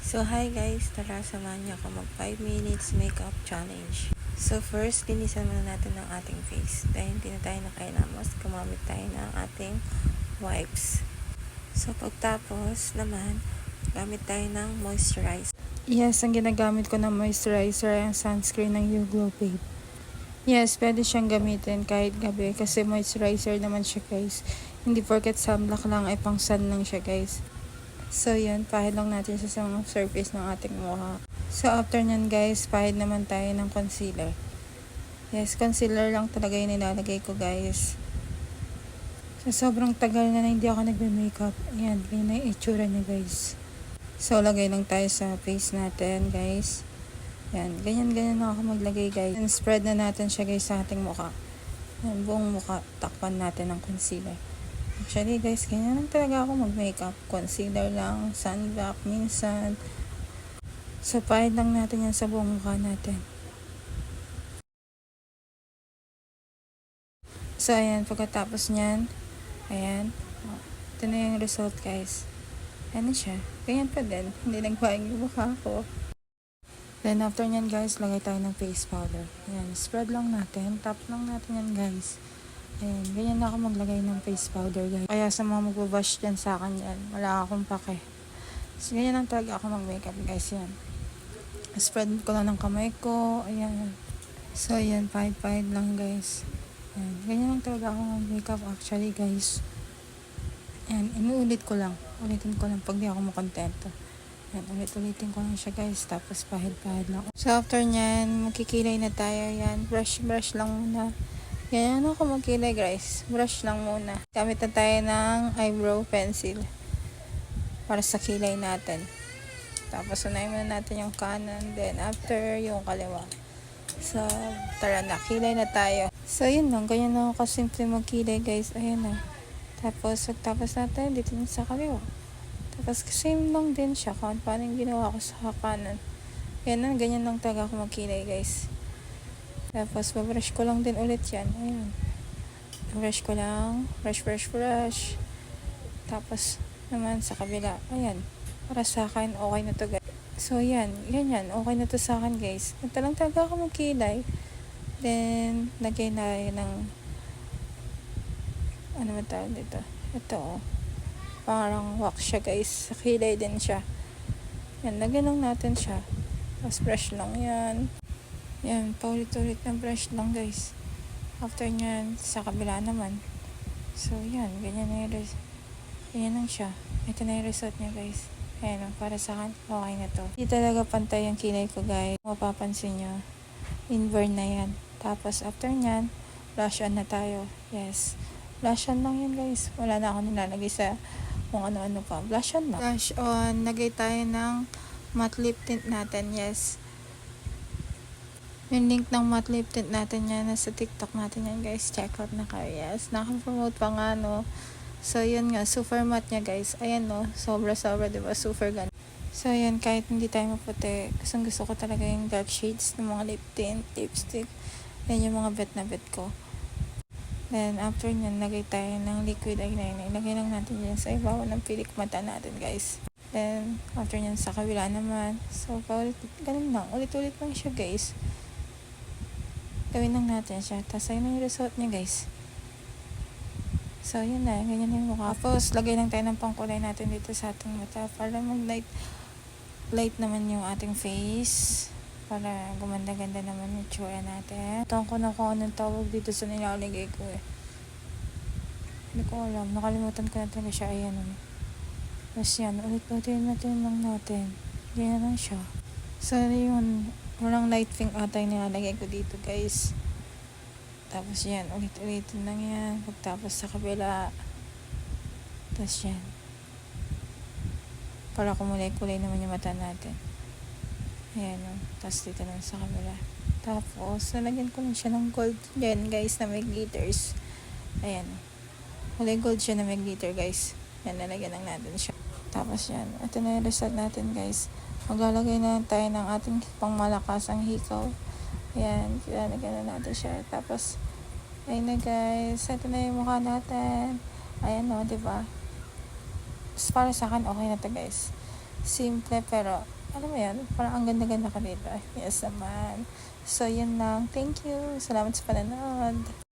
So hi guys, tara samahan niyo ako mag 5 minutes makeup challenge. So first, linisan muna natin ang ating face. Dahil hindi na tayo nakailamos, gumamit tayo ng ating wipes. So pagtapos naman, gamit tayo ng moisturizer. Yes, ang ginagamit ko na moisturizer ay ang sunscreen ng YouGlow Babe. Yes, pwede siyang gamitin kahit gabi kasi moisturizer naman siya guys. Hindi porket sunblock lang ay pang sun lang siya guys. So yun, pahid lang natin siya sa mga surface ng ating mukha. So after nyan guys, pahid naman tayo ng concealer. Yes, concealer lang talaga yung nilalagay ko guys. So sobrang tagal na hindi ako nagbe-makeup. Ayan, ganyan na yung itsura niya guys. So lagay lang tayo sa face natin guys. Yan, ganyan na ako maglagay guys. And spread na natin siya guys sa ating mukha. Yan, buong mukha, takpan natin ng concealer. Actually guys, ganyan lang talaga ako mag-makeup. Concealer lang, sunblock minsan. So pahid lang natin yan sa buong mukha natin. So ayan, pagkatapos nyan, ayan, ito na yung result guys. Ayan na siya. Ganyan pa din, hindi nagbaing yung mukha ko. Then after nyan guys, lagay tayo ng face powder. Ayan, spread lang natin, tap lang natin yan guys. Ayan, ganyan na ako maglagay ng face powder guys. Kaya sa mga magbabash dyan sa akin yan, wala akong pake. So ganyan lang talaga ako mag-makeup guys yan. Spread ko lang ng kamay ko, ayan. So ayan, pahid lang guys. Ayan, ganyan lang talaga ako mag-makeup actually guys. Ayan, inuulit ko lang. Ulitin ko lang pag di ako makontento. Yan, ulit-ulitin ko lang siya guys. Tapos pahid lang. So after nyan, magkikilay na tayo. Yan, brush lang muna. Yan, ako magkilay guys. Brush lang muna. Gamit na tayo ng eyebrow pencil. Para sa kilay natin. Tapos unahin muna natin yung kanan. Then after yung kaliwa. So, tara na. Kilay na tayo. So yun lang. Ganyan lang ako kasimple magkilay guys. Ayan na. Tapos natin dito sa kaliwa. Tapos same lang din siya kung paano yung ginawa ko sa kanan. Yan, ganyan lang talaga ako magkilay guys. Tapos babrush ko lang din ulit yan. Ayan. Brush ko lang. Brush. Tapos naman sa kabila. Ayan. Para sa akin, okay na to guys. So yan. Okay na to sa akin guys. Ito lang talaga ako magkilay. Then, lagay na ng ano ba tawag dito? Ito parang wax siya guys. Sa kilay din siya. Yan, lagyan lang natin siya. Tapos brush lang yan. Yan, paulit-ulit na brush lang guys. After nyan, sa kabila naman. So yan, ganyan na yung ganyan lang siya. Ito na yung result niya guys. Ayan, para sa akin, okay na to. Hindi talaga pantay yung kilay ko guys. Mapapansin nyo, invert na yan. Tapos after nyan, blush on na tayo. Yes, blush on lang yan guys. Wala na ako nilalagay sa kung ano-ano pa. Blush on lang. Blush on. Lagay tayo ng matte lip tint natin. Yes. Yung link ng matte lip tint natin yan. Nasa TikTok natin yan guys. Check out na kayo. Yes. Naka-promote pa nga no. So yun nga. Super matte niya guys. Ayan no. Sobra diba? Super ganda. So yan. Kahit hindi tayo maputi. Gusto ko talaga yung dark shades ng mga lip tint, lipstick. Yan yung mga bet na bet ko. Then, after nyan, lagay tayo ng liquid eyeliner. Lagay lang natin yan sa ibabaw ng pilik mata natin, guys. Then, after nyan, sa kabila naman. So, ganun lang. Ulit-ulit lang siya, guys. Gawin lang natin siya. Tapos, ayun na yung result niya, guys. So, yun na. Ganyan yung mukha. Tapos, lagay lang tayo ng pangkulay natin dito sa ating mata. Para light naman yung ating face. Para gumanda-ganda naman yung tsura natin. Tawag ko na kung anong tawag dito sa nilalagay ko eh. Hindi ko alam. Nakalimutan ko na talaga siya. Ayan o. Tapos yan. Ulit-ulitin lang natin. Ganyan lang siya. So yun. Walang light pink ata yung nilalagay ko dito guys. Tapos yan. Ulit-ulitin lang yan. Pagtapos sa kabila. Tapos yan. Para kumulay-kulay naman yung mata natin. Ayan o. Tapos dito lang sa kabila. Tapos, nalagyan ko lang siya ng gold yan guys na may glitters. Ayan o. Kulay gold siya na may glitter guys. Yan, nalagyan lang natin siya. Tapos yan. Ito na yung result natin guys. Maglalagay na tayo ng ating pangmalakasang hikaw. Ayan. Lalagyan na natin siya. Tapos, ayun na guys. Ito na yung mukha natin. Ayan o. Diba? Para sa akin, okay na to guys. Simple pero alam mo yan, parang ang ganda-ganda ka dito. Yes naman. So, yun lang. Thank you. Salamat sa panonood.